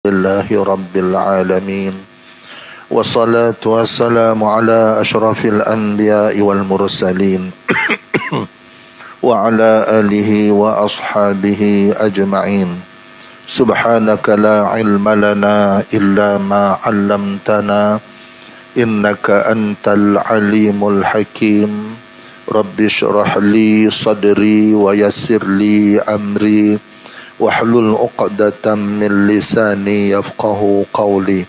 Alhamdulillahi Rabbil Alamin. Wassalatu wassalamu ala ashrafil anbiya'i wal mursalin wa ala alihi wa ashabihi ajma'in. Subhanaka la ilma lana illa ma 'allamtana innaka antal alimul hakim. Rabbi shrah li sadri wa yassir li amri wahlul 'uqdatam min lisani yafqahu qawli.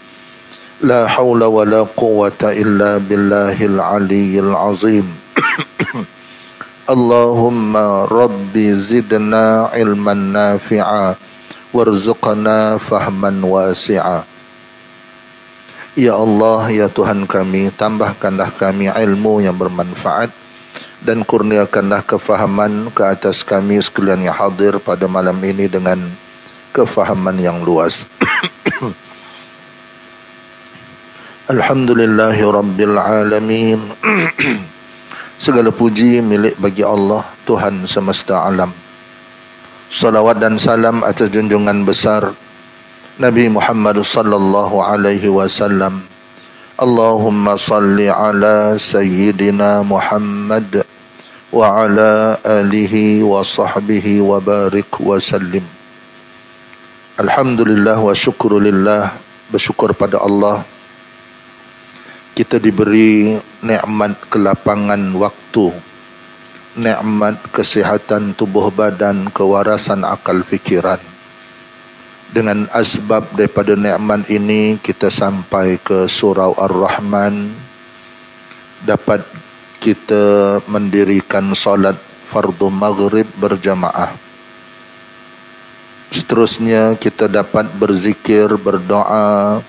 La haula wa la quwwata illa billahil aliyyil azim. Allahumma rabbi zidna ilman nafi'a warzuqna fahman wasi'a. Ya Allah, ya Tuhan kami, tambahkanlah kami ilmu yang bermanfaat dan kurniakanlah kefahaman ke atas kami sekalian yang hadir pada malam ini dengan kefahaman yang luas. Alhamdulillahi Rabbil Alamin. Segala puji milik bagi Allah, Tuhan semesta alam. Salawat dan salam atas junjungan besar Nabi Muhammad sallallahu alaihi wasallam. Allahumma salli ala Sayyidina Muhammad wa ala alihi wa sahbihi wa barik wa sallim. Alhamdulillah wa syukrulillah. Bersyukur pada Allah, kita diberi nikmat kelapangan waktu, nikmat kesihatan tubuh badan, kewarasan akal fikiran. Dengan asbab daripada nikmat ini kita sampai ke surau Ar-Rahman, dapat kita mendirikan solat fardu maghrib berjamaah. Seterusnya kita dapat berzikir, berdoa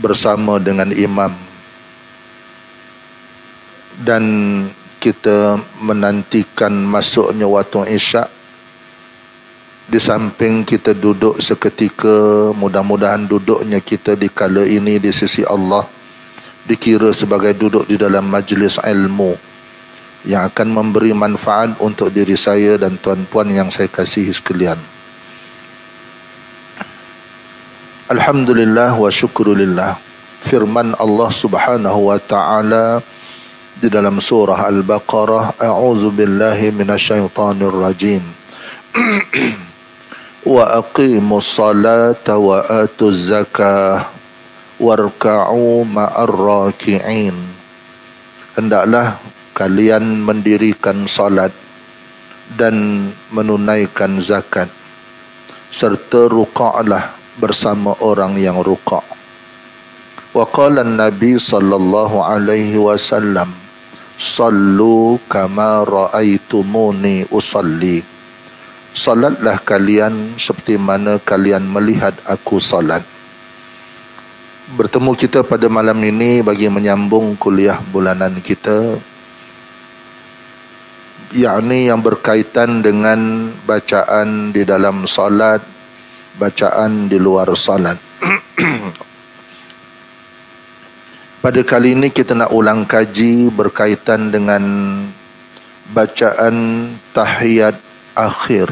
bersama dengan imam. Dan kita menantikan masuknya waktu isyak. Di samping kita duduk seketika, mudah-mudahan duduknya kita di kala ini di sisi Allah dikira sebagai duduk di dalam majlis ilmu yang akan memberi manfaat untuk diri saya dan tuan-puan yang saya kasihi sekalian. Alhamdulillah wa syukrulillah. Firman Allah Subhanahu wa taala di dalam surah Al-Baqarah, a'udzu billahi minasyaitonir rajim. Wa aqimus salata wa atuz zakah warka'u ma'ar raki'in. Hendaklah kalian mendirikan salat dan menunaikan zakat serta ruka'lah bersama orang yang ruka'. Wa qala an-nabi sallallahu alaihi wasallam, sallu kama ra'aitumuni usalli. Salatlah kalian seperti mana kalian melihat aku salat. Bertemu kita pada malam ini bagi menyambung kuliah bulanan kita, yakni yang berkaitan dengan bacaan di dalam salat, bacaan di luar salat. Pada kali ini kita nak ulang kaji berkaitan dengan bacaan tahiyat akhir.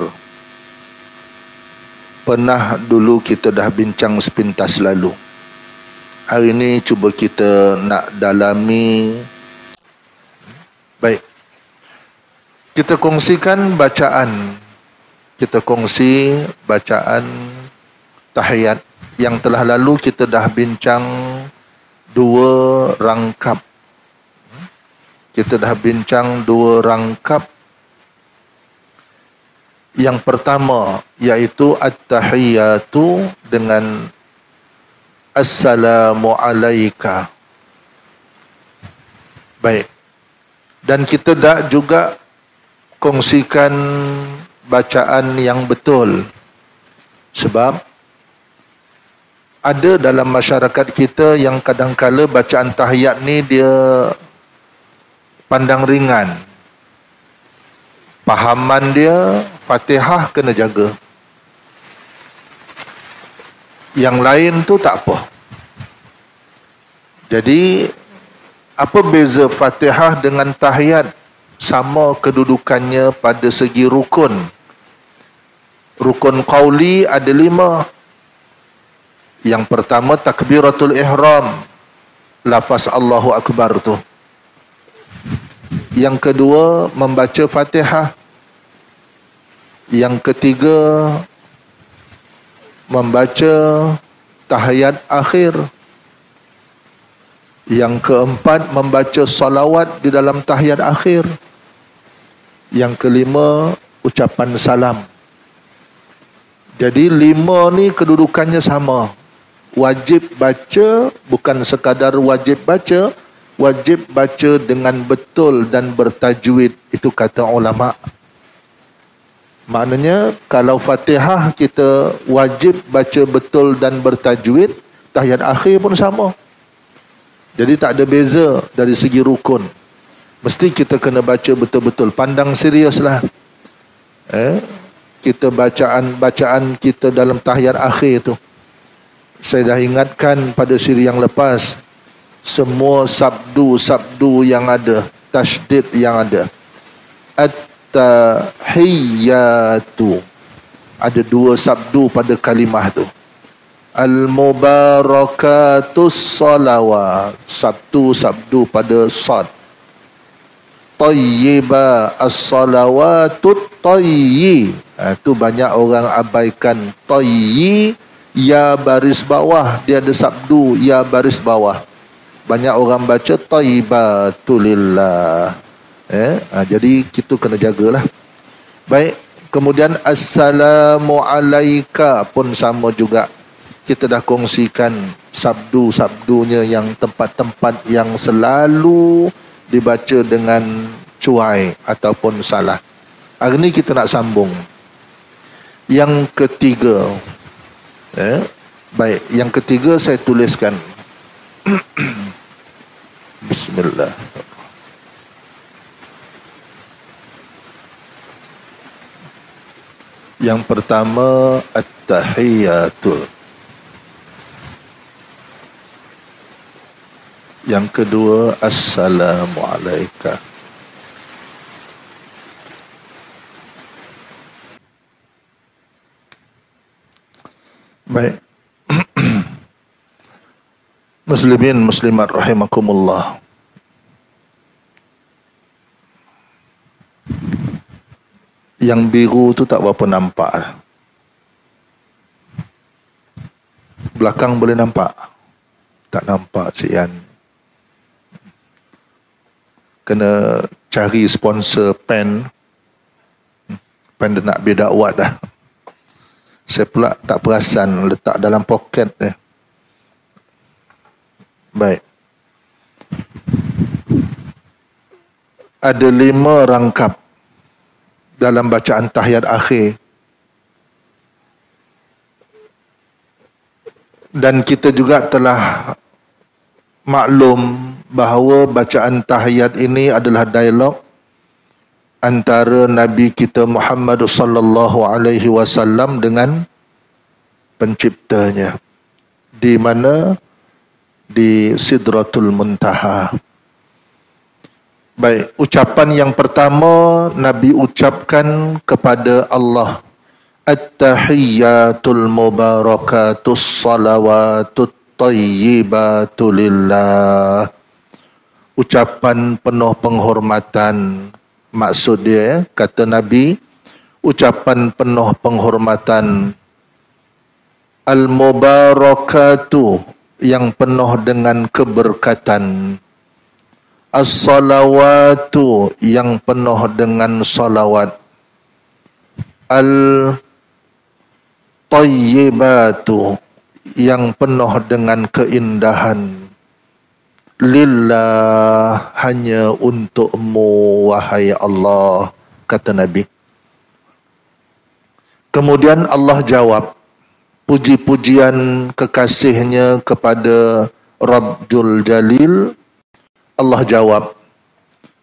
Pernah dulu kita dah bincang sepintas lalu. Hari ini cuba kita nak dalami. Baik, kita kongsikan bacaan. Kita kongsi bacaan tahiyat yang telah lalu kita dah bincang dua rangkap. Kita dah bincang dua rangkap. Yang pertama iaitu at-tahiyatu dengan assalamu alayka. Baik. Dan kita dah juga kongsikan bacaan yang betul. Sebab ada dalam masyarakat kita yang kadang-kala bacaan tahiyat ni dia pandang ringan. Pahaman dia Fatihah kena jaga. Yang lain tu tak apa. Jadi apa beza Fatihah dengan tahiyat? Sama kedudukannya pada segi rukun. Rukun qauli ada 5. Yang pertama takbiratul ihram, lafaz Allahu Akbar tu. Yang kedua membaca Fatihah. Yang ketiga membaca tahiyat akhir. Yang keempat membaca salawat di dalam tahiyat akhir. Yang kelima ucapan salam. Jadi 5 ni kedudukannya sama. Wajib baca, bukan sekadar wajib baca, wajib baca dengan betul dan bertajwid. Itu kata ulama. Maknanya kalau Fatihah kita wajib baca betul dan bertajwid, tahiyat akhir pun sama. Jadi tak ada beza dari segi rukun. Mesti kita kena baca betul-betul. Pandang seriuslah. Kita bacaan kita dalam tahiyat akhir tu. Saya dah ingatkan pada siri yang lepas. Semua sabdu yang ada, tasydid yang ada. At-tahiyyatu. Ada 2 sabdu pada kalimah tu. Al-mubarakatus salawat. Sabdu pada sad. Tayyiba as-salawatut tayyi. Tu banyak orang abaikan tayyi, ya baris bawah, dia ada sabdu ya baris bawah. Banyak orang baca tayyibatulillah. Jadi kita kena jagalah. Baik, kemudian assalamu alaika pun sama juga. Kita dah kongsikan sabdu-sabdunya yang tempat-tempat yang selalu dibaca dengan cuai ataupun salah. Hari ni kita nak sambung yang ketiga. Baik, yang ketiga saya tuliskan. Bismillah. Yang pertama at-tahiyatul. Yang kedua assalamu alaika. Baik. Muslimin muslimat rahimakumullah. Yang biru tu tak berapa nampak. Belakang boleh nampak? Tak nampak Cik Yan. Kena cari sponsor pen. Pen dia nak berdakwat dah. Saya pula tak perasan letak dalam poket dia. Baik. Ada 5 rangkap dalam bacaan tahiyat akhir. Dan kita juga telah maklum bahawa bacaan tahiyat ini adalah dialog antara Nabi kita Muhammad sallallahu alaihi wasallam dengan penciptanya, di mana di Sidratul Muntaha. Baik, ucapan yang pertama Nabi ucapkan kepada Allah, At-tahiyyatul mubarakatus salawatut tayyibatu lillah. Ucapan penuh penghormatan. Maksud dia, kata Nabi, ucapan penuh penghormatan. Al-mubarakatu, yang penuh dengan keberkatan. As-salawatu, yang penuh dengan salawat. Al-tayyibatu, yang penuh dengan keindahan. Lillah, hanya untukmu wahai Allah, kata Nabi. Kemudian Allah jawab puji-pujian kekasihnya kepada Rabbul Jalil. Allah jawab,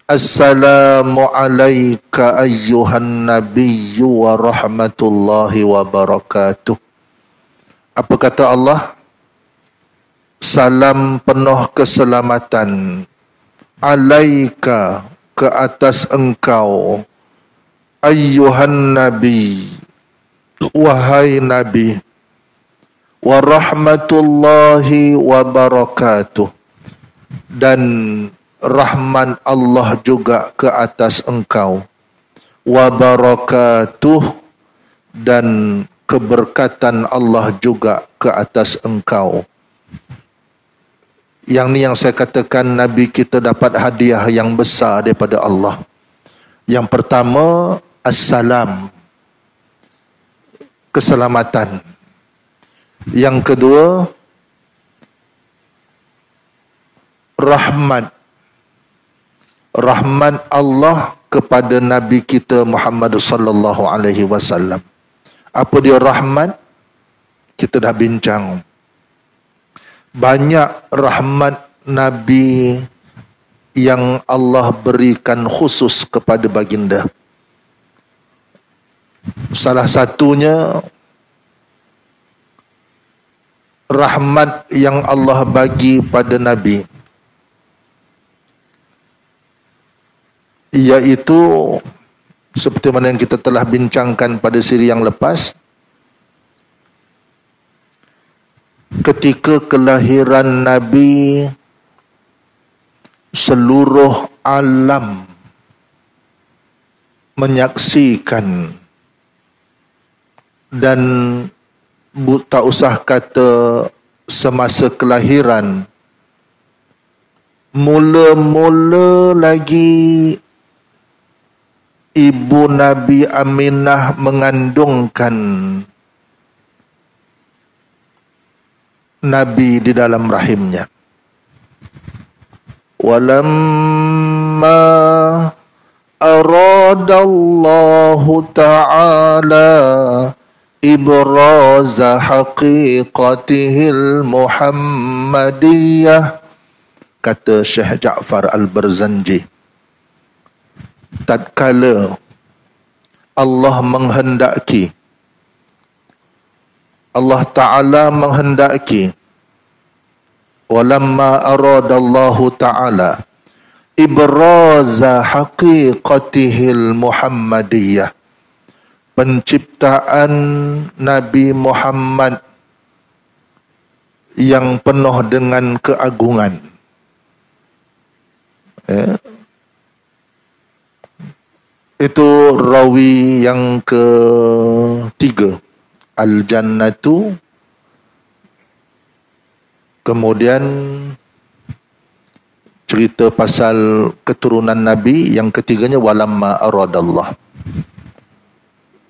Assalamu alayka ayyuhan nabiyyu wa rahmatullahi wa barakatuh. Apa kata Allah? Salam penuh keselamatan alaika, ke atas engkau, ayyuhan nabi, wahai nabi, wa rahmatullahi wa barakatuh, dan rahmat Allah juga ke atas engkau, wa barakatuh, dan keberkatan Allah juga ke atas engkau. Yang ni yang saya katakan Nabi kita dapat hadiah yang besar daripada Allah. Yang pertama, assalam, keselamatan. Yang kedua, rahmat. Rahmat Allah kepada Nabi kita Muhammad sallallahu alaihi wasallam. Apa dia rahmat? Kita dah bincang. Banyak rahmat Nabi yang Allah berikan khusus kepada baginda. Salah satunya rahmat yang Allah bagi pada Nabi, iaitu seperti mana yang kita telah bincangkan pada siri yang lepas, ketika kelahiran Nabi, seluruh alam menyaksikan, dan tak usah kata semasa kelahiran, mula-mula lagi ibu Nabi Aminah mengandungkan Nabi di dalam rahimnya. Walamma aradallahu ta'ala ibraza haqiqatihil muhammadiyah, kata Syekh Ja'far Al-Barzanji, tatkala Allah menghendaki, Allah Ta'ala menghendaki, walamma aradallahu ta'ala ibraza haqiqatihil muhammadiyah, penciptaan Nabi Muhammad yang penuh dengan keagungan. Itu rawi yang ketiga, Al-Jannatu. Kemudian cerita pasal keturunan Nabi. Yang ketiganya walamma aradallah.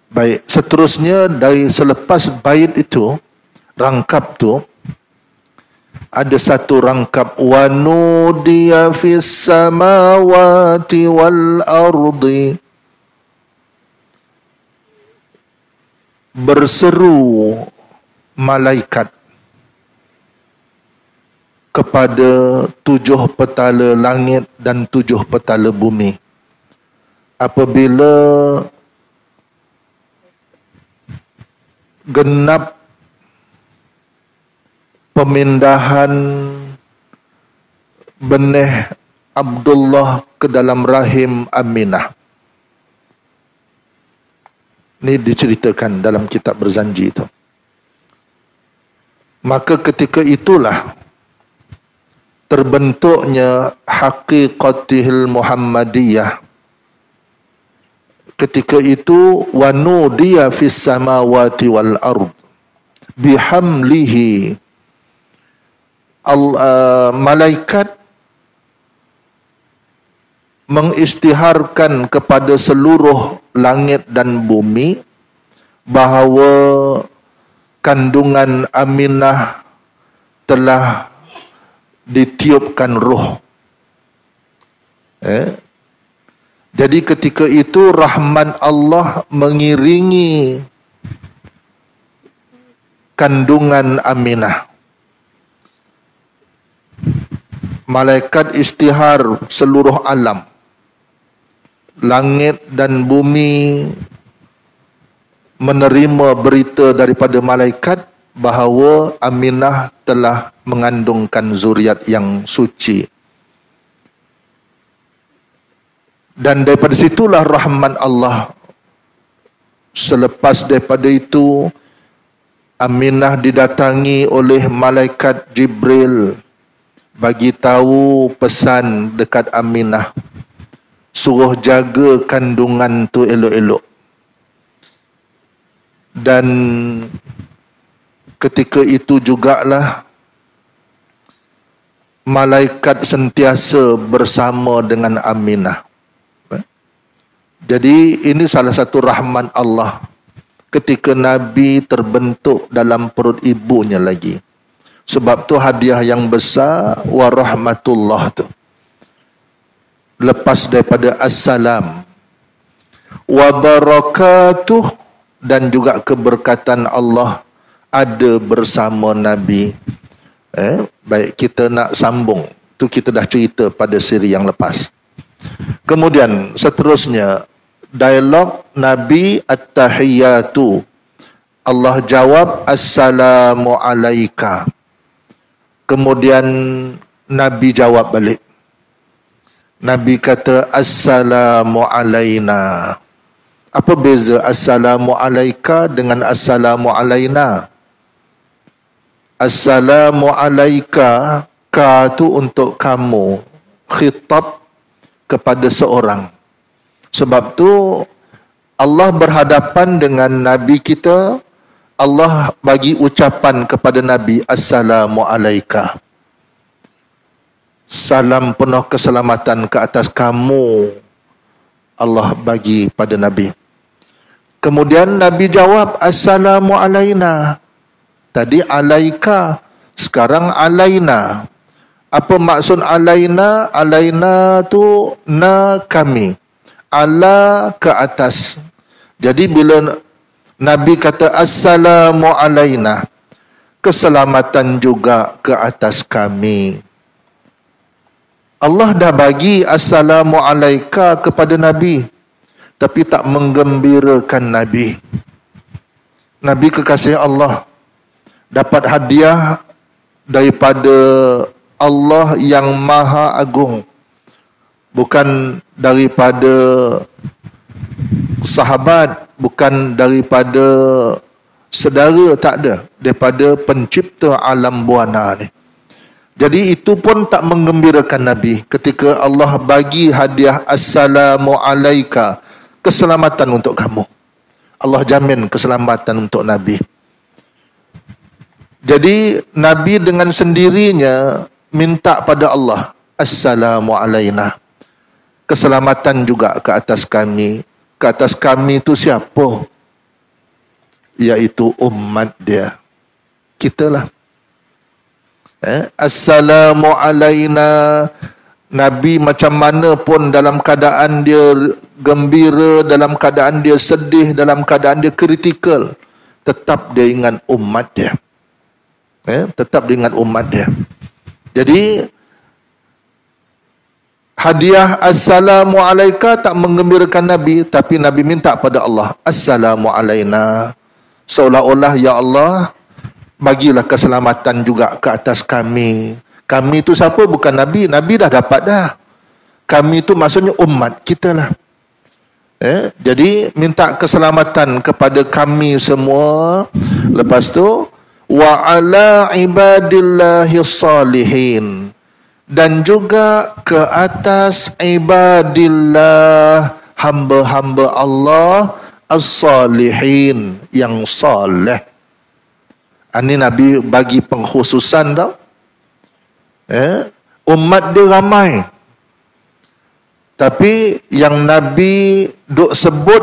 Baik, seterusnya dari selepas bait itu, rangkap tu, ada satu rangkap, wa nudiya fis samawati wal ardi, berseru malaikat kepada 7 petala langit dan 7 petala bumi apabila genap pemindahan benih Abdullah ke dalam rahim Aminah. Ini diceritakan dalam kitab Berzanji itu. Maka ketika itulah terbentuknya haqiqatihil Muhammadiyah. Ketika itu wa nudiya fis samawati wal ard bihamlihi, malaikat mengisytiharkan kepada seluruh langit dan bumi bahawa kandungan Aminah telah ditiupkan ruh. Jadi ketika itu rahmat Allah mengiringi kandungan Aminah. Malaikat isytihar seluruh alam, langit dan bumi menerima berita daripada malaikat bahawa Aminah telah mengandungkan zuriat yang suci. Dan daripada situlah rahmat Allah. Selepas daripada itu, Aminah didatangi oleh malaikat Jibril, bagi tahu pesan dekat Aminah, suruh jaga kandungan tu elok-elok. Dan ketika itu jugalah malaikat sentiasa bersama dengan Aminah. Jadi ini salah satu rahmat Allah ketika Nabi terbentuk dalam perut ibunya lagi. Sebab tu hadiah yang besar wa rahmatullah tu. Lepas daripada assalam wa barakatuh, dan juga keberkatan Allah ada bersama Nabi. Baik, kita nak sambung. Tu kita dah cerita pada siri yang lepas. Kemudian seterusnya dialog Nabi at-tahiyatu. Allah jawab assalamu alaika. Kemudian Nabi jawab balik. Nabi kata assalamu alaina. Apa beza assalamu alaika dengan assalamu alaina? Assalamu alaika, ka tu untuk kamu, khitab kepada seorang. Sebab tu Allah berhadapan dengan Nabi kita, Allah bagi ucapan kepada Nabi assalamu alaika. Salam penuh keselamatan ke atas kamu, Allah bagi pada Nabi. Kemudian Nabi jawab assalamu alaina. Tadi alaika, sekarang alaina. Apa maksud alaina? Alaina tu na kami. Ala ke atas. Jadi bila Nabi kata assalamu alaina, keselamatan juga ke atas kami. Allah dah bagi assalamu alaika kepada Nabi, tapi tak menggembirakan Nabi. Nabi kekasih Allah dapat hadiah daripada Allah yang Maha Agung, bukan daripada sahabat, bukan daripada saudara, tak ada, daripada pencipta alam buana ni. Jadi itu pun tak menggembirakan Nabi ketika Allah bagi hadiah assalamu alaika, keselamatan untuk kamu. Allah jamin keselamatan untuk Nabi. Jadi Nabi dengan sendirinya minta pada Allah assalamu alaina, keselamatan juga ke atas kami. Ke atas kami itu siapa? Iaitu umat dia, kitalah. Assalamu alaina. Nabi macam mana pun, dalam keadaan dia gembira, dalam keadaan dia sedih, dalam keadaan dia kritikal, tetap dia ingat umat dia. Tetap dia ingat umat dia. Jadi hadiah assalamu alaika tak menggembirakan Nabi, tapi Nabi minta pada Allah assalamu alaina. Seolah-olah ya Allah, bagilah keselamatan juga ke atas kami. Kami itu siapa? Bukan Nabi. Nabi dah dapat dah. Kami itu maksudnya umat kita lah. Jadi minta keselamatan kepada kami semua. Lepas tu wa ala ibadillahi salihin, dan juga ke atas ibadillah, hamba-hamba Allah as-salihin, yang saleh. Ini Nabi bagi pengkhususan tau. Umat dia ramai, tapi yang Nabi duk sebut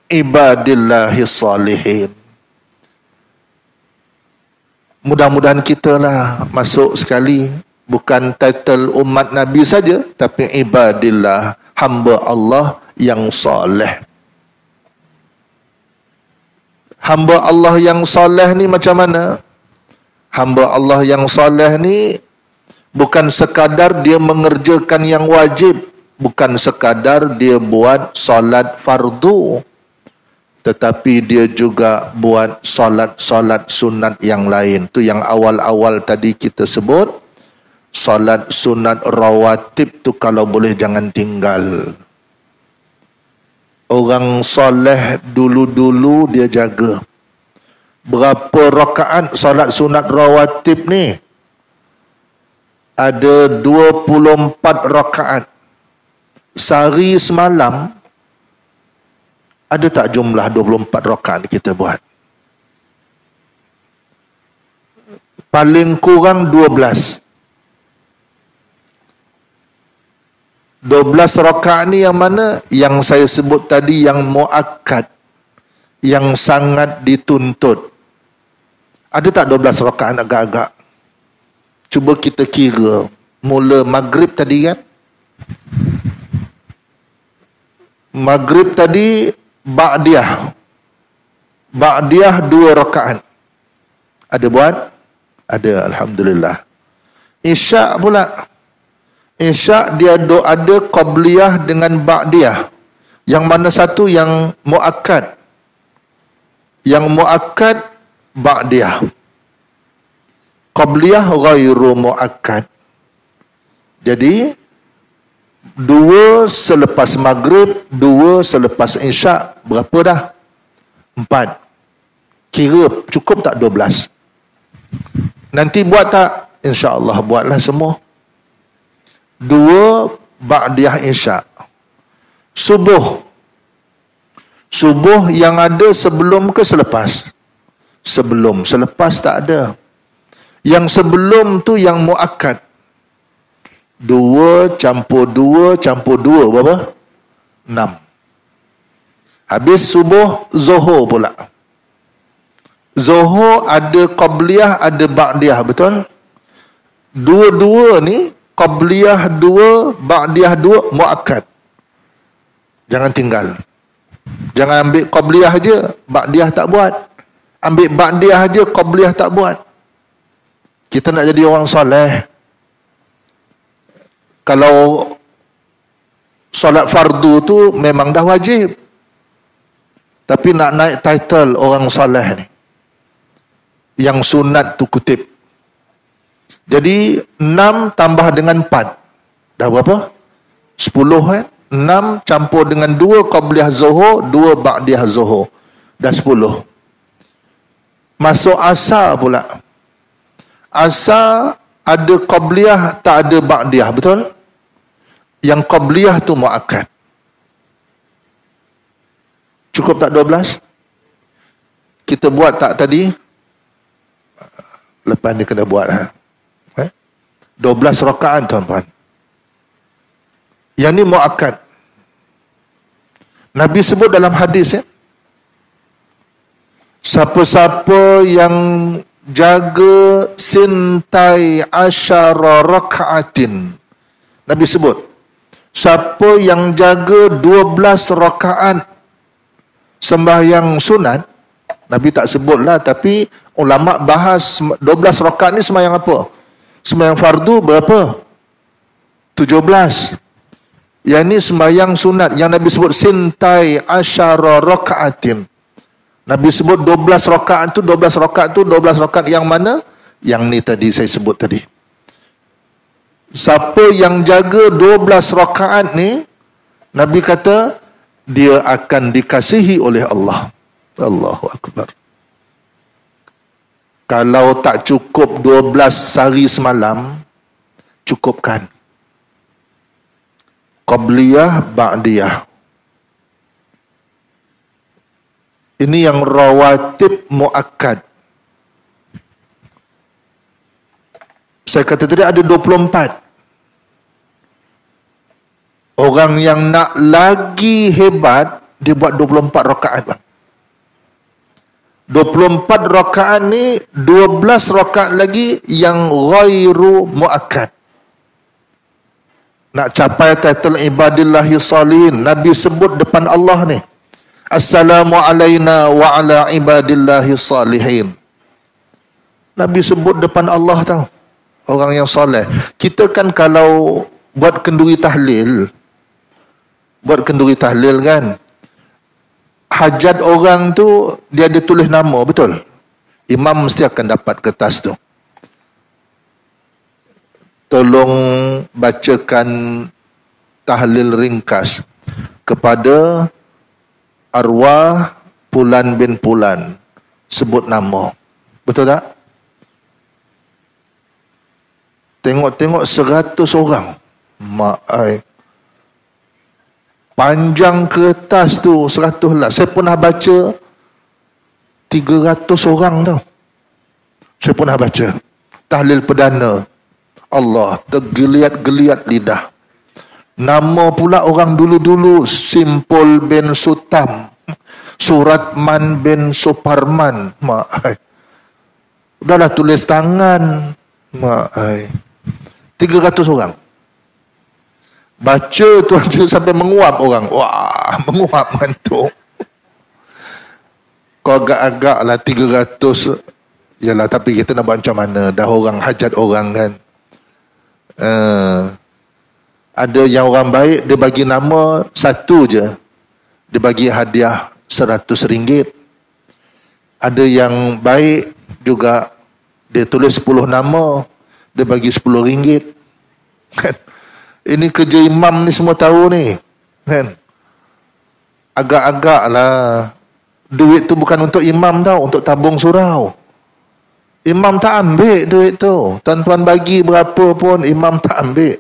ibadillahi salihin. Mudah-mudahan kita lah masuk sekali, bukan title umat Nabi saja, tapi ibadillah, hamba Allah yang soleh. Hamba Allah yang soleh ni macam mana? Hamba Allah yang soleh ni bukan sekadar dia mengerjakan yang wajib, bukan sekadar dia buat solat fardu, tetapi dia juga buat solat-solat sunat yang lain. Tu yang awal-awal tadi kita sebut, solat sunat rawatib tu kalau boleh jangan tinggal. Orang soleh dulu-dulu dia jaga. berapa rakaat solat sunat rawatib ni? Ada 24 rakaat. Sehari semalam ada tak jumlah 24 rakaat kita buat? Paling kurang 12. 12 rakaat ni yang mana? Yang saya sebut tadi, yang muakkad, yang sangat dituntut. Ada tak 12 rakaat agak-agak? Cuba kita kira. Mula maghrib tadi kan? Maghrib tadi ba'diyah. Ba'diyah 2 rakaat. Ada buat? Ada, alhamdulillah. Isyak pula. Isyak dia ada qabliyah dengan ba'diyah. Yang mana satu yang muakkad? Yang muakkad ba'diyah. Qabliyah ghairu muakkad. Jadi 2 selepas maghrib, 2 selepas isyak. Berapa dah? 4. Kira cukup tak 12? Nanti buat tak? InsyaAllah buatlah semua. 2 ba'diyah isyak. Subuh. Subuh yang ada sebelum ke selepas? Sebelum. Selepas tak ada. Yang sebelum tu yang muakkad. 2 campur 2 campur 2 berapa? 6. Habis subuh, zuhur pula. Zuhur ada qabliyah, ada ba'diyah, betul? Dua-dua ni, qabliyah 2, ba'diyah 2, muakkad. Jangan tinggal. Jangan ambil qabliyah aja, ba'diyah tak buat. Ambil ba'diyah aja, qabliyah tak buat. Kita nak jadi orang soleh. Kalau solat fardu tu memang dah wajib. Tapi nak naik title orang soleh ni, yang sunat tu kutip. Jadi 6 tambah dengan 4. Dah berapa? 10 kan? 6 campur dengan 2 qabliyah zuhur, 2 ba'diyah zuhur. Dah 10. Masuk asar pula. Asar ada qabliyah, tak ada ba'diyah, betul? Yang qabliyah tu muakkad. Cukup tak 12? Kita buat tak tadi? Lepas ni kena buat. 12 rakaat tuan-tuan. Yang ni muakkad. Nabi sebut dalam hadis ya, siapa-siapa yang jaga sintai asyara rakaatin. Nabi sebut, siapa yang jaga 12 rakaat sembahyang sunat. Nabi tak sebutlah, tapi ulama bahas 12 rakaat ni sembahyang apa? Sembahyang fardu berapa? 17. Yang ni sembahyang sunat. Yang Nabi sebut sintai asyara rakaatin. Nabi sebut 12 rakaat tu, 12 rakaat tu, 12 rakaat yang mana? Yang ni tadi saya sebut tadi. Siapa yang jaga 12 rakaat ni, Nabi kata dia akan dikasihi oleh Allah. Allahu Akbar. Kalau tak cukup 12 sehari semalam, cukupkan qabliyah, ba'diyah. Ini yang rawatib muakkad. Saya kata tadi ada 24. Orang yang nak lagi hebat, dia buat 24 rakaat bang. 24 rakaat ni 12 rakaat lagi yang ghairu muakkad. Nak capai title ibadillahi salihin, Nabi sebut depan Allah ni, assalamu alaina wa ala ibadillahi salihin. Nabi sebut depan Allah tau, orang yang soleh. Kita kan kalau buat kenduri tahlil, kan, hajat orang tu dia ada tulis nama, betul? Imam mesti akan dapat kertas tu. Tolong bacakan tahlil ringkas kepada arwah Pulan bin Pulan, sebut nama. Betul tak? Tengok-tengok 100 orang. Mak ai. Panjang kertas tu 100 lah. Saya pernah baca 300 orang tau. Saya pernah baca. Tahlil perdana. Allah, tergeliat-geliat lidah. Nama pula orang dulu-dulu. Simpul bin Sutam. Suratman bin Suparman. Mak ai. Udahlah tulis tangan. Mak ai. 300 orang. Baca tu aja sampai menguap orang. Wah, menguap mantuk. Kau agak-agak lah 300. Yalah, tapi kita nak buat macam mana? Dah orang hajat orang kan. Ada yang orang baik, dia bagi nama satu je. Dia bagi hadiah RM100. Ada yang baik juga, dia tulis 10 nama, dia bagi RM10. Kan? Ini kerja imam ni semua tahu ni. Kan? Agak-agak lah. Duit tu bukan untuk imam tau, untuk tabung surau. Imam tak ambil duit tu. Tuan-tuan bagi berapa pun, imam tak ambil.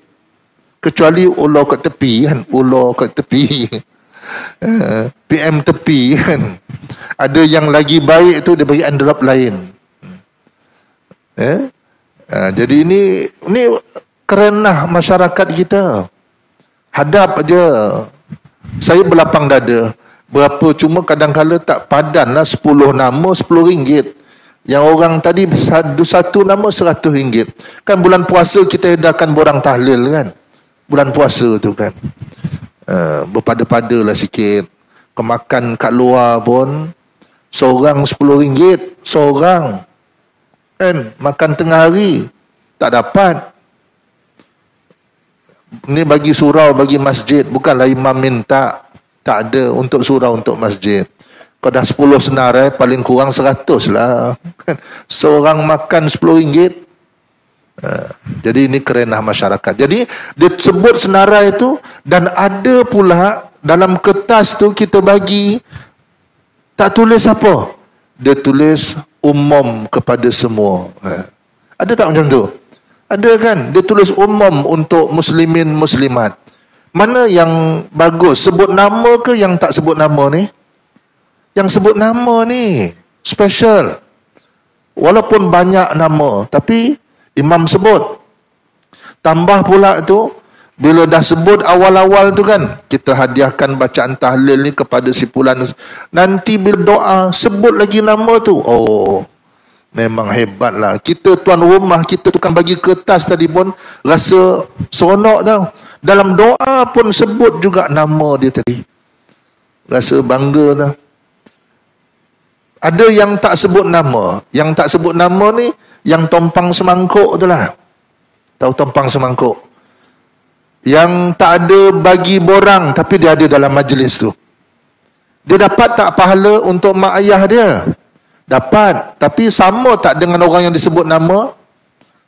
Kecuali ular kat tepi kan. Ular kat tepi. PM tepi kan. Ada yang lagi baik tu, dia bagi envelope lain. Jadi ini kerenah masyarakat kita. Hadap aja. Saya berlapang dada. Berapa cuma kadang-kadang tak padan lah 10 nama RM10. Yang orang tadi satu nama RM100. Kan bulan puasa kita edarkan borang tahlil kan. Bulan puasa tu kan. Berpada-pada lah sikit. Kemakan kat luar pun seorang RM10. Seorang. Kan. Makan tengah hari. Tak dapat. Ni bagi surau, bagi masjid. Bukanlah imam minta. Tak ada untuk surau, untuk masjid. Kau dah 10 senarai, paling kurang 100 lah. Seorang makan RM10. Jadi ini kerenah masyarakat. Jadi dia sebut senarai itu. Dan ada pula dalam kertas tu kita bagi. Tak tulis apa. Dia tulis umum kepada semua. Ada tak macam tu? Ada kan? Dia tulis umum untuk muslimin muslimat. Mana yang bagus? Sebut nama ke yang tak sebut nama ni? Yang sebut nama ni special. Walaupun banyak nama, tapi imam sebut. Tambah pula tu, bila dah sebut awal-awal tu kan, kita hadiahkan bacaan tahlil ni kepada si fulan. Nanti bila doa, sebut lagi nama tu. Oh, memang hebat lah. Kita tuan rumah, kita tukang bagi kertas tadi pun rasa seronok tau. Dalam doa pun sebut juga nama dia tadi. Rasa bangga tau. Ada yang tak sebut nama. Yang tak sebut nama ni, yang tompang semangkuk tu lah. Tahu tompang semangkuk? Yang tak ada bagi borang, tapi dia ada dalam majlis tu. Dia dapat tak pahala untuk mak ayah dia? Dapat. Tapi sama tak dengan orang yang disebut nama?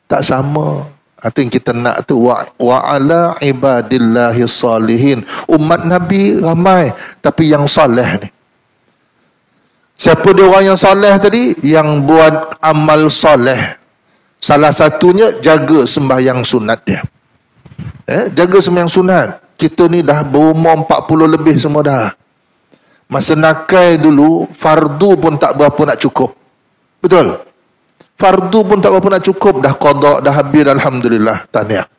Tak sama. Itu yang kita nak tu. Wa ala ibadillahi salihin. Umat Nabi ramai. Tapi yang soleh ni. Siapa dia orang yang soleh tadi? Yang buat amal soleh. Salah satunya jaga sembahyang sunat dia. Jaga sembahyang sunat. Kita ni dah berumur 40 lebih semua dah. Masa nakai dulu, fardu pun tak berapa nak cukup. Betul? Fardu pun tak berapa nak cukup. Dah qada, dah habis, alhamdulillah. Tahniah.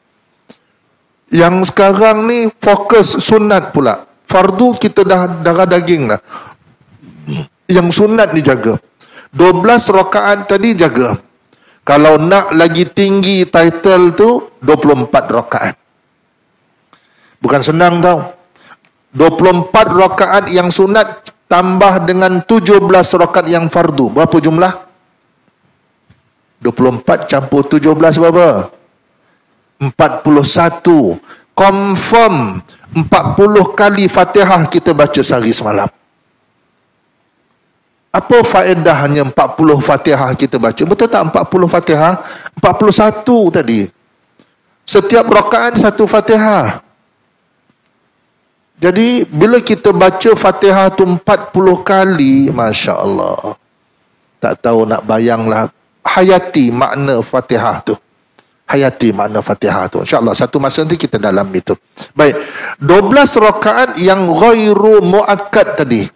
Yang sekarang ni fokus sunat pula. Fardu kita dah darah daging dah. Yang sunat ni jaga. 12 rakaat tadi jaga. Kalau nak lagi tinggi title tu, 24 rakaat. Bukan senang tau. 24 rakaat yang sunat tambah dengan 17 rakaat yang fardu. Berapa jumlah? 24 campur 17 berapa? 41. Confirm 40 kali Fatihah kita baca sehari semalam. Apa faedahnya 40 Fatihah kita baca? Betul tak 40 Fatihah? 41 tadi. Setiap rakaat satu Fatihah. Jadi bila kita baca Fatihah tu 40 kali, Masya Allah. Tak tahu nak bayanglah. Hayati makna Fatihah tu. Hayati makna Fatihah tu. InsyaAllah satu masa nanti kita dalam itu. Baik. 12 rakaat yang ghairu muakkad tadi.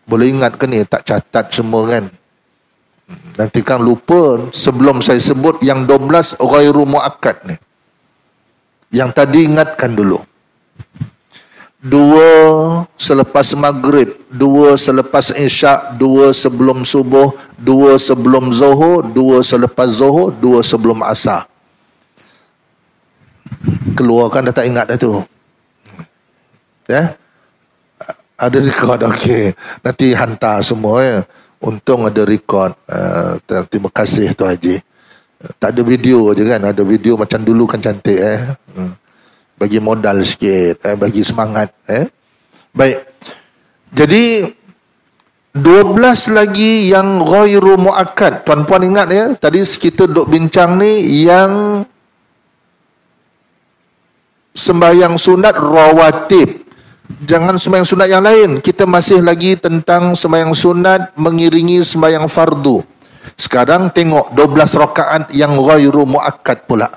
Boleh ingat ke ni? Tak catat semua kan? Nanti kan lupa sebelum saya sebut yang 12 ghairu muakkad ni. Yang tadi ingatkan dulu. 2 selepas maghrib, 2 selepas isyak, 2 sebelum subuh, 2 sebelum zuhur, 2 selepas zuhur, 2 sebelum asar. Keluarkan dah tak ingat dah tu. Ya? Ada record, okey. Nanti hantar semua ya. Untung ada record. Terima kasih tu Haji. Tak ada video je kan. Ada video macam dulu kan cantik bagi modal sikit, bagi semangat. Baik. Jadi 12 lagi yang ghairu muakkad. Tuan-puan ingat ya, tadi kita duk bincang ni yang sembahyang sunat rawatib. Jangan sembahyang sunat yang lain. Kita masih lagi tentang sembahyang sunat mengiringi sembahyang fardu. Sekarang tengok 12 rakaat yang ghairu muakkad pula.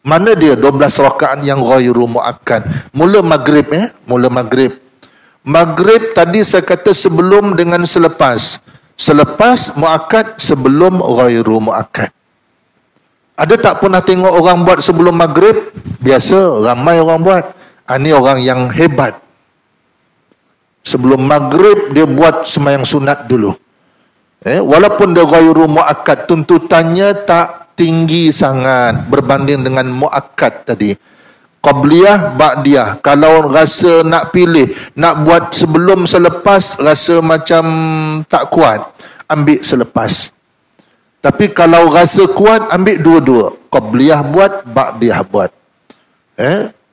Mana dia 12 rakaat yang ghairu muakkad? Mula maghrib mula maghrib. Maghrib tadi saya kata sebelum dengan selepas. Selepas muakkad, sebelum ghairu muakkad. Ada tak pernah tengok orang buat sebelum maghrib? Biasa, ramai orang buat. Ini orang yang hebat. Sebelum maghrib dia buat sembahyang sunat dulu. Walaupun dia ghairu muakkad, tuntutannya tak tinggi sangat berbanding dengan muakkad tadi. Qabliyah, ba'diyah. Kalau rasa nak pilih, nak buat sebelum selepas, rasa macam tak kuat, ambil selepas. Tapi kalau rasa kuat, ambil dua-dua. Qabliyah buat, ba'diyah buat.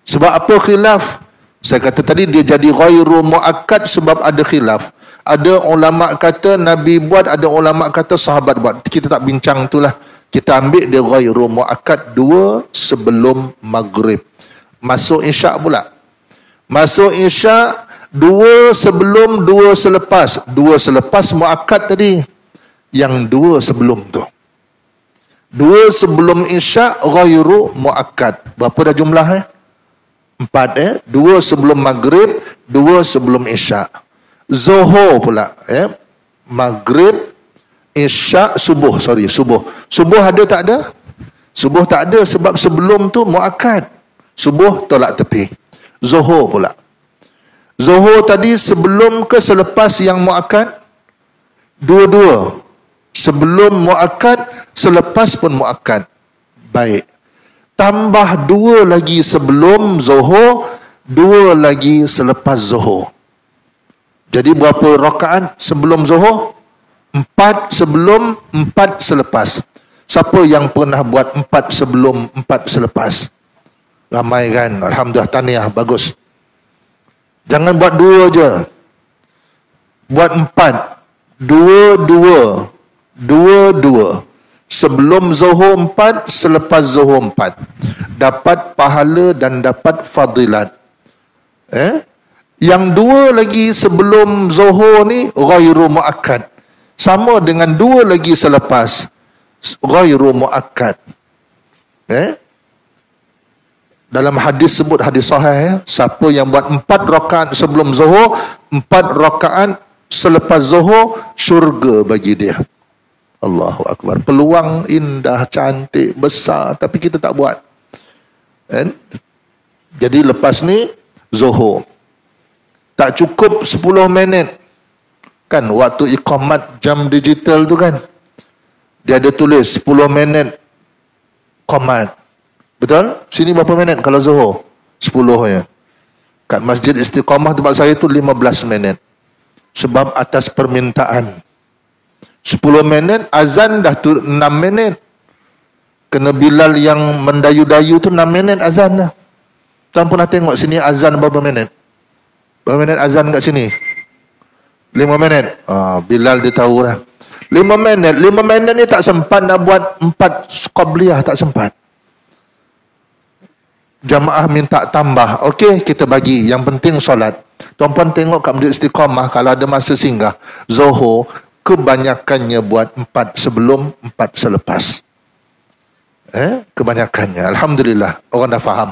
Sebab apa khilaf? Saya kata tadi dia jadi ghairu muakkad sebab ada khilaf. Ada ulama kata Nabi buat, ada ulama kata sahabat buat. Kita tak bincang itulah. Kita ambil dia ghairu muakkad 2 sebelum maghrib. Masuk isyak pula. Masuk isyak 2 sebelum, 2 selepas. 2 selepas muakkad tadi. Yang 2 sebelum tu. 2 sebelum isyak ghairu muakkad. Berapa dah jumlah 4 2 sebelum maghrib, 2 sebelum isyak. Zuhur pula maghrib, isyak, subuh. Subuh ada tak ada? Subuh tak ada sebab sebelum tu muakkad. Subuh tolak tepi. Zuhur pula. Zuhur tadi sebelum ke selepas yang muakkad? Dua-dua. Sebelum muakkad, selepas pun muakkad. Baik. Tambah 2 lagi sebelum zuhur, 2 lagi selepas zuhur. Jadi berapa rakaat sebelum zuhur? 4 sebelum, 4 selepas. Siapa yang pernah buat 4 sebelum, 4 selepas? Ramai kan? Alhamdulillah, tahniah, bagus. Jangan buat 2 je. Buat 4. 2-2. 2-2. Sebelum zuhur 4, selepas zuhur 4. Dapat pahala dan dapat fadilat. Yang 2 lagi sebelum zuhur ni ghairu muakkad. Sama dengan 2 lagi selepas. Ghairu muakkad. Dalam hadis sebut, hadis sahih siapa yang buat 4 rakaat sebelum zuhur, 4 rakaat selepas zuhur, syurga bagi dia. Allahu Akbar. Peluang indah, cantik, besar, tapi kita tak buat. Jadi lepas ni zuhur. Tak cukup 10 minit. Kan waktu iqamat jam digital tu kan. Dia ada tulis 10 minit qamat. Betul? Sini berapa minit kalau zuhur? 10 ya. Kat Masjid Istiqamah tempat saya tu 15 minit. Sebab atas permintaan. 10 minit, azan dah tu 6 minit. Kena Bilal yang mendayu-dayu tu 6 minit azan dah. Tuan pernah tengok sini azan berapa minit? Berapa minit azan kat sini? 5 minit. Bilal dia tahu dah. 5 minit. 5 minit ni tak sempat nak buat 4 qabliyah, tak sempat. Jamaah minta tambah. Okey, kita bagi. Yang penting solat. Tuan-puan tengok kat Masjid Istiqamah, kalau ada masa singgah, Zuhur, kebanyakannya buat 4 sebelum, 4 selepas. Kebanyakannya. Alhamdulillah, orang dah faham.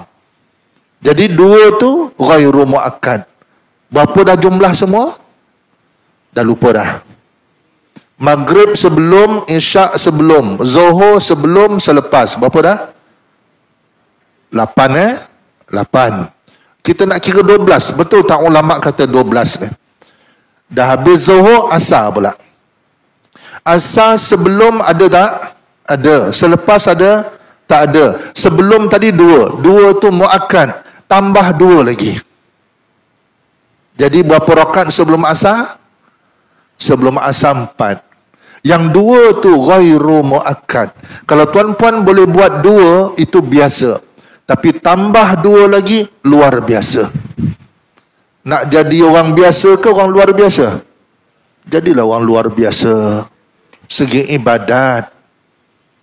Jadi 2 tu ghairu muakkad. Berapa dah jumlah semua? Dah lupa dah. Maghrib sebelum, Isyak sebelum, Zuhur sebelum, selepas. Berapa dah? 8 8. Kita nak kira 12. Betul tak ulama kata 12 ni? Dah habis Zuhur, Asar pula. Asar sebelum ada tak? Ada. Selepas ada? Tak ada. Sebelum tadi 2. 2 tu muakkad. Tambah 2 lagi. Jadi berapa rakaat sebelum Asar? Sebelum Asar 4. Yang 2 tu ghairu muakkad. Kalau tuan-puan boleh buat 2, itu biasa. Tapi tambah 2 lagi, luar biasa. Nak jadi orang biasa ke orang luar biasa? Jadilah orang luar biasa. Segi ibadat.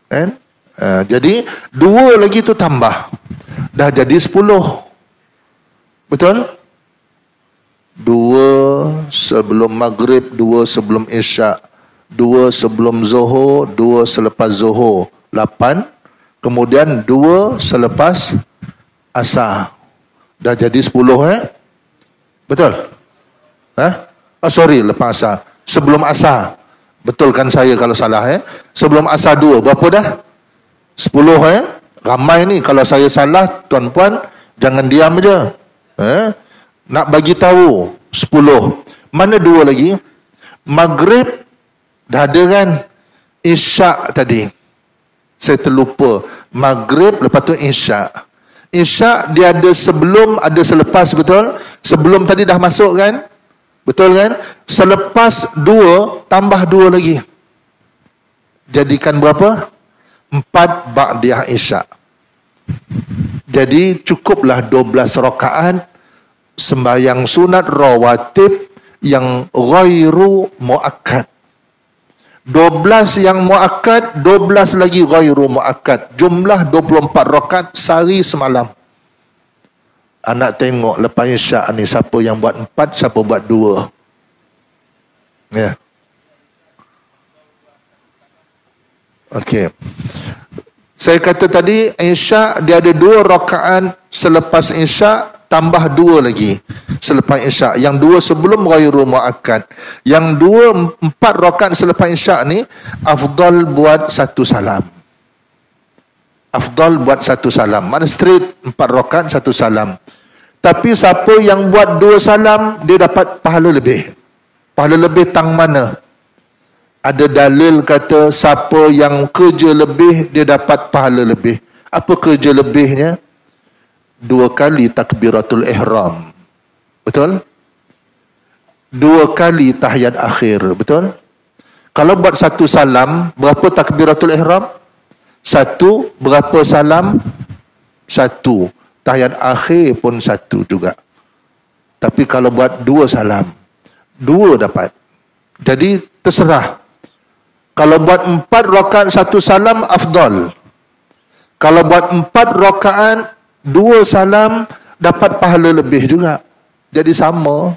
Kan? Jadi 2 lagi tu tambah. Dah jadi 10. Betul? 2 sebelum maghrib, 2 sebelum isyak, 2 sebelum zuhur, 2 selepas zuhur, 8. Kemudian 2 selepas asar. Dah jadi 10 Betul? Sorry, lepas asar. Sebelum asar. Betulkan saya kalau salah Sebelum asar 2. Berapa dah? 10 Ramai ni. Kalau saya salah, tuan-puan jangan diam je. Nak bagi tahu 10. Mana 2 lagi? Maghrib dah ada kan? Isyak tadi. Saya terlupa. Maghrib lepas tu isyak. Isyak dia ada sebelum, ada selepas, betul? Sebelum tadi dah masuk kan? Betul kan? Selepas 2, tambah 2 lagi. Jadikan berapa? 4 ba'diyah isyak. Jadi cukuplah 12 rakaat sembahyang sunat rawatib yang ghairu muakkad. 12 yang muakkad, 12 lagi ghairu muakkad. Jumlah 24 rakaat sehari semalam. Anak tengok lepas isyak ni siapa yang buat 4, siapa buat 2. Ya. Okey. Saya kata tadi isyak dia ada 2 rakaat selepas isyak, tambah 2 lagi selepas isyak. Yang 2 sebelum ghairu muakkad. Yang 4 rakaat selepas isyak ni afdal buat 1 salam. Afdal buat 1 salam. Mana straight 4 rakaat 1 salam. Tapi siapa yang buat 2 salam, dia dapat pahala lebih. Pahala lebih tang mana? Ada dalil kata siapa yang kerja lebih, dia dapat pahala lebih. Apa kerja lebihnya? 2 kali takbiratul ihram. Betul? 2 kali tahiyat akhir. Betul? Kalau buat 1 salam, berapa takbiratul ihram? 1. Berapa salam? 1. Tahiyat akhir pun 1 juga. Tapi kalau buat 2 salam, 2 dapat. Jadi terserah. Kalau buat 4 rakaat 1 salam, afdal. Kalau buat 4 rakaat 2 salam, dapat pahala lebih juga. Jadi sama.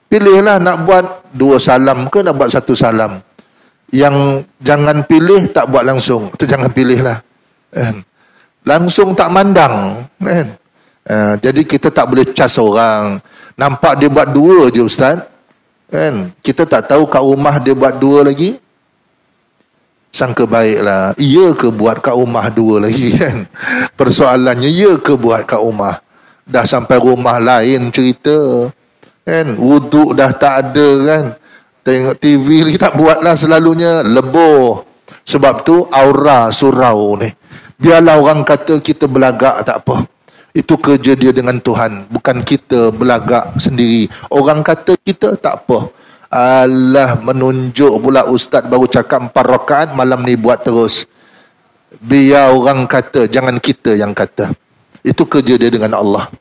Pilihlah nak buat 2 salam ke nak buat 1 salam. Yang jangan pilih tak buat langsung. Itu jangan pilihlah. Langsung tak mandang. Jadi kita tak boleh cas orang. Nampak dia buat 2 je ustaz. Kita tak tahu kat rumah dia buat 2 lagi. Sangka baiklah. Iya ke buat kat rumah 2 lagi kan? Persoalannya iya ke buat kat rumah? Dah sampai rumah lain cerita. Kan? Wuduk dah tak ada kan? Tengok TV lagi tak buatlah selalunya. Leboh. Sebab tu aura surau ni. Biarlah orang kata kita belagak tak apa. Itu kerja dia dengan Tuhan. Bukan kita belagak sendiri. Orang kata kita tak apa. Allah menunjuk pula ustaz baru cakap 4 rakaat malam ni buat terus. Biar orang kata, jangan kita yang kata. Itu kerja dia dengan Allah.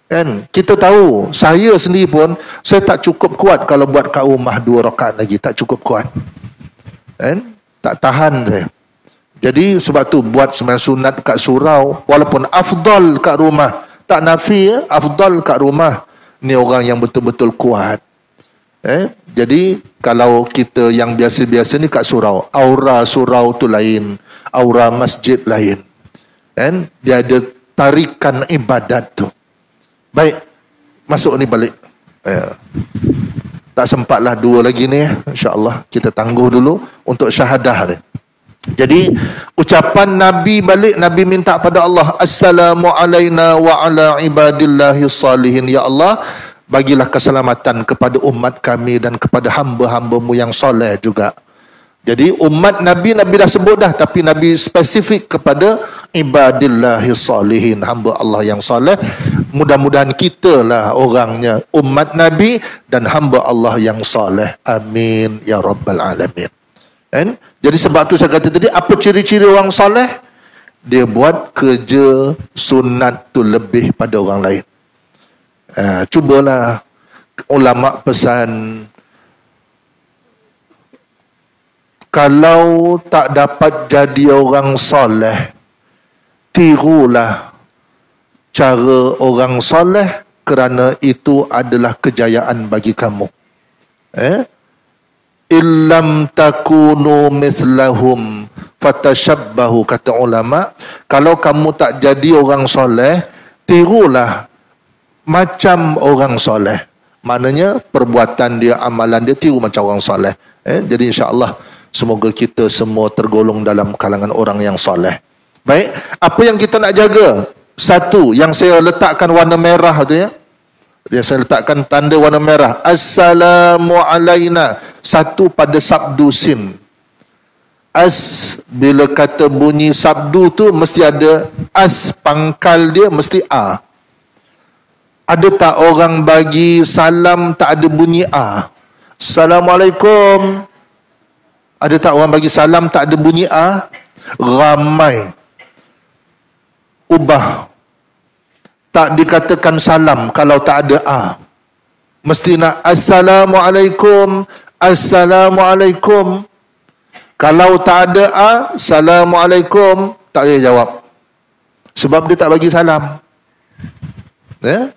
Kan? Kita tahu, saya sendiri pun saya tak cukup kuat kalau buat kat rumah 2 rakaat lagi, tak cukup kuat. Kan? Tak tahan saya. Jadi sebab tu buat sembahyang sunat kat surau, walaupun afdal kat rumah. Tak nafi afdal kat rumah. Ni orang yang betul-betul kuat. Jadi kalau kita yang biasa-biasa ni kat surau, aura surau tu lain, aura masjid lain. Dia ada tarikan ibadat tu. Baik, masuk ni balik. Tak sempatlah dua lagi ni, insya-Allah kita tangguh dulu untuk syahadah ni. Jadi ucapan Nabi balik, Nabi minta pada Allah, assalamu alaina wa ala ibadillahi salihin. Ya Allah, bagilah keselamatan kepada umat kami dan kepada hamba-hambamu yang soleh juga. Jadi umat Nabi, Nabi dah sebut dah, tapi Nabi spesifik kepada ibadillahi salihin, hamba Allah yang soleh. Mudah-mudahan kita lah orangnya umat Nabi dan hamba Allah yang soleh. Amin ya rabbal alamin. Jadi sebab tu saya kata tadi, apa ciri-ciri orang soleh? Dia buat kerja sunat tu lebih pada orang lain. Cubalah, ulama pesan, kalau tak dapat jadi orang soleh, tirulah cara orang soleh, kerana itu adalah kejayaan bagi kamu. Illam takunu mislahum fatashabbahu, kata ulama. Kalau kamu tak jadi orang soleh, tirulah macam orang soleh. Maknanya perbuatan dia, amalan dia, tiru macam orang soleh. Jadi insya-Allah semoga kita semua tergolong dalam kalangan orang yang soleh. Baik, apa yang kita nak jaga? Satu, yang saya letakkan warna merah tu ya. Saya letakkan tanda warna merah. Assalamu alaina. Satu pada sabdu sin. Bila kata bunyi sabdu tu mesti ada as, pangkal dia mesti a. Ada tak orang bagi salam tak ada bunyi a? Assalamualaikum. Ada tak orang bagi salam tak ada bunyi a? Ramai. Ubah. Tak dikatakan salam kalau tak ada a. Mesti nak assalamualaikum, assalamualaikum. Kalau tak ada a, assalamualaikum, tak boleh jawab. Sebab dia tak bagi salam.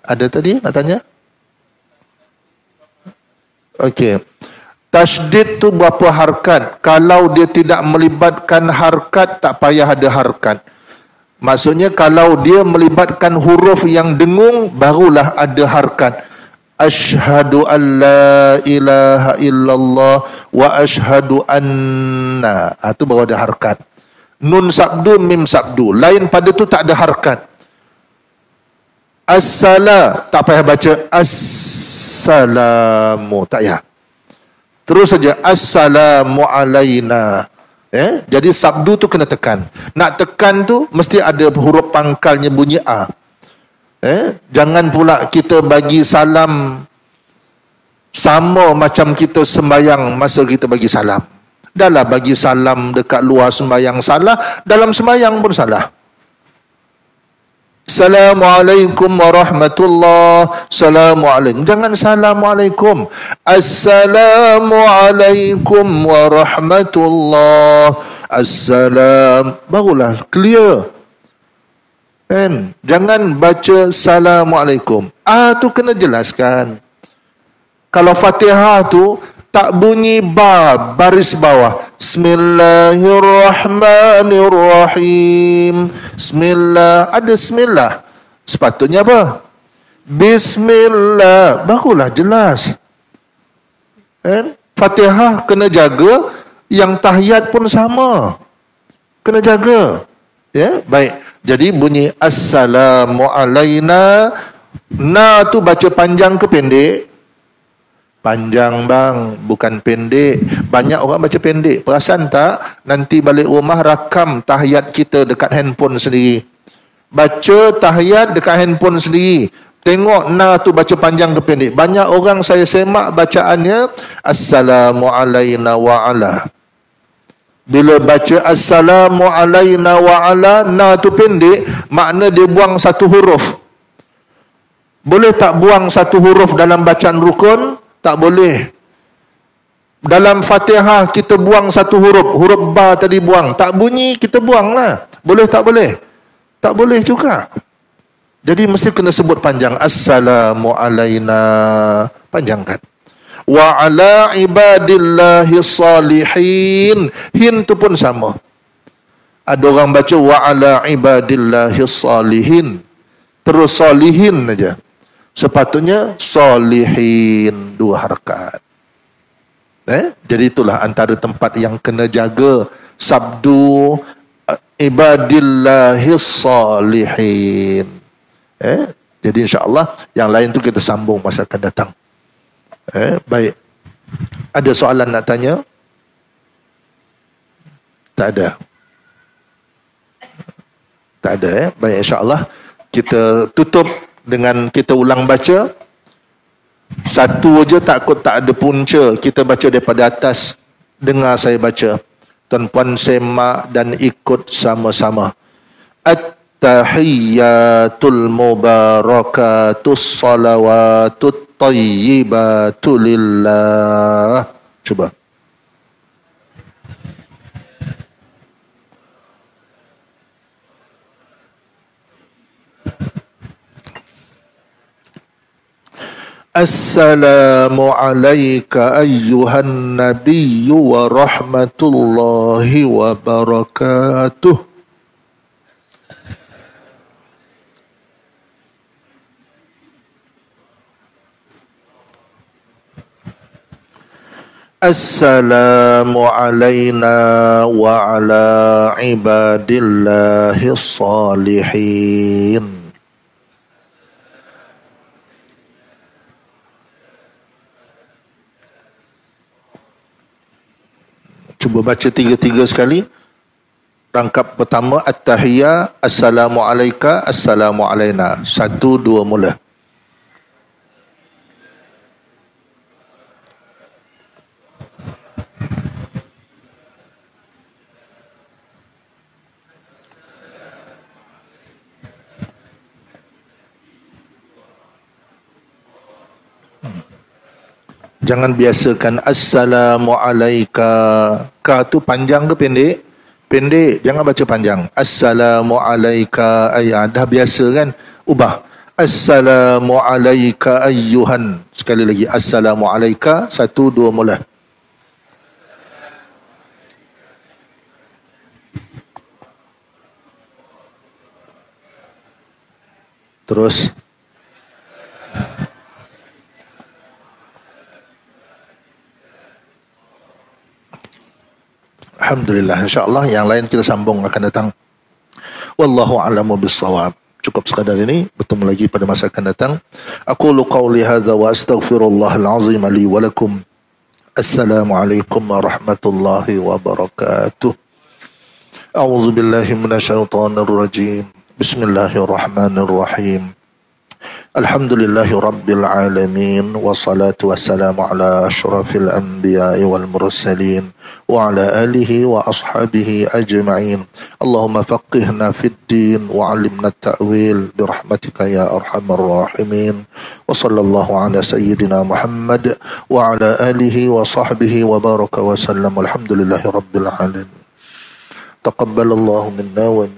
Ada tadi nak tanya? Okey. Tasydid tu berapa harkat? Kalau dia tidak melibatkan harkat, tak payah ada harkat. Maksudnya kalau dia melibatkan huruf yang dengung, barulah ada harkat. Asyhadu an la ilaha illallah wa asyhadu anna. Itu baru ada harkat. Nun sabdu, mim sabdu. Lain pada tu tak ada harkat. As-salam, tak payah baca as-salamu, tak payah. Terus saja assalamu alaina. Jadi sabdu tu kena tekan. Nak tekan tu mesti ada huruf pangkalnya bunyi a. Jangan pula kita bagi salam sama macam kita sembahyang masa kita bagi salam. Dahlah bagi salam dekat luar sembahyang salah, dalam sembahyang pun salah. Assalamualaikum warahmatullahi. Assalamualaikum. Jangan assalamualaikum. Assalamualaikum warahmatullahi. Assalam. Barulah clear. Kan? Jangan baca assalamualaikum. Tu kena jelaskan. Kalau Fatihah tu tak bunyi baris bawah. Bismillahirrahmanirrahim. Bismillah. Ada bismillah. Sepatutnya apa? Bismillah. Barulah jelas. Fatihah kena jaga. Yang tahiyat pun sama. Kena jaga. Baik. Jadi bunyi assalamu alaina. Na tu baca panjang ke pendek? Panjang bang, bukan pendek. Banyak orang baca pendek. Perasan tak? Nanti balik rumah rakam tahiyat kita dekat handphone sendiri. Baca tahiyat dekat handphone sendiri. Tengok na tu baca panjang ke pendek. Banyak orang saya semak bacaannya assalamu alaina wa ala. Bila baca assalamu alaina wa ala, na tu pendek, makna dia buang satu huruf. Boleh tak buang satu huruf dalam bacaan rukun? Tak boleh. Dalam Fatihah kita buang satu huruf. Huruf ba tadi buang. Tak bunyi, kita buanglah. Boleh tak boleh? Tak boleh juga. Jadi mesti kena sebut panjang. Assalamu alaina. Panjangkan. wa ala ibadillahi salihin. Hin tu pun sama. Ada orang baca wa ala ibadillahi salihin, terus salihin aja. Sepatutnya salihin, 2 harakat. Jadi itulah antara tempat yang kena jaga sabdu ibadillahi salihin. Jadi insya-Allah yang lain tu kita sambung masa akan datang. Baik. Ada soalan nak tanya? Tak ada. Tak ada. Baik, insya-Allah kita tutup dengan kita ulang baca. Satu aja takut tak ada punca. Kita baca daripada atas. Dengar saya baca. Tuan-puan semak dan ikut sama-sama. At-tahiyyatul mubarakatus salawatut tayyibatu lillah. Cuba. Assalamu alayka ayyuhan nabiyyu wa rahmatullahi wa barakatuh. Assalamu alayna wa ala ibadillahi salihin. Cuba baca 3 sekali. Rangkap pertama at-tahiyya, assalamu alayka, assalamu alayna. 1, 2 mula. Jangan biasakan assalamu alayka. Ka tu panjang ke pendek? Pendek. Jangan baca panjang. Assalamu alayka. Dah biasa kan? Ubah. Assalamu alayka ayyuhan. Sekali lagi. Assalamu alayka. 1, 2 mula. Terus. Alhamdulillah, insya-Allah yang lain kita sambung akan datang. Wallahu a'lamu bissawab. Cukup sekadar ini, bertemu lagi pada masa akan datang. Aqulu qawli hadza wa astaghfirullahal azim li wa lakum. Assalamualaikum warahmatullahi wabarakatuh. A'udzu billahi minasyaitonir rajim. Bismillahirrahmanirrahim. Alhamdulillahi Rabbil Alamin. Wassalatu wassalamu ala ashrafil anbiya'i wal mursalin wa ala alihi wa ashabihi ajma'in. Allahumma faqihna fid din wa alimna ta'wil birahmatika ya arhamar rahimin. Wa sallallahu ala sayyidina Muhammad wa ala alihi wa sahbihi wa baraka wa sallam. Alhamdulillahi Rabbil Alamin. Taqabbalallahu minna wa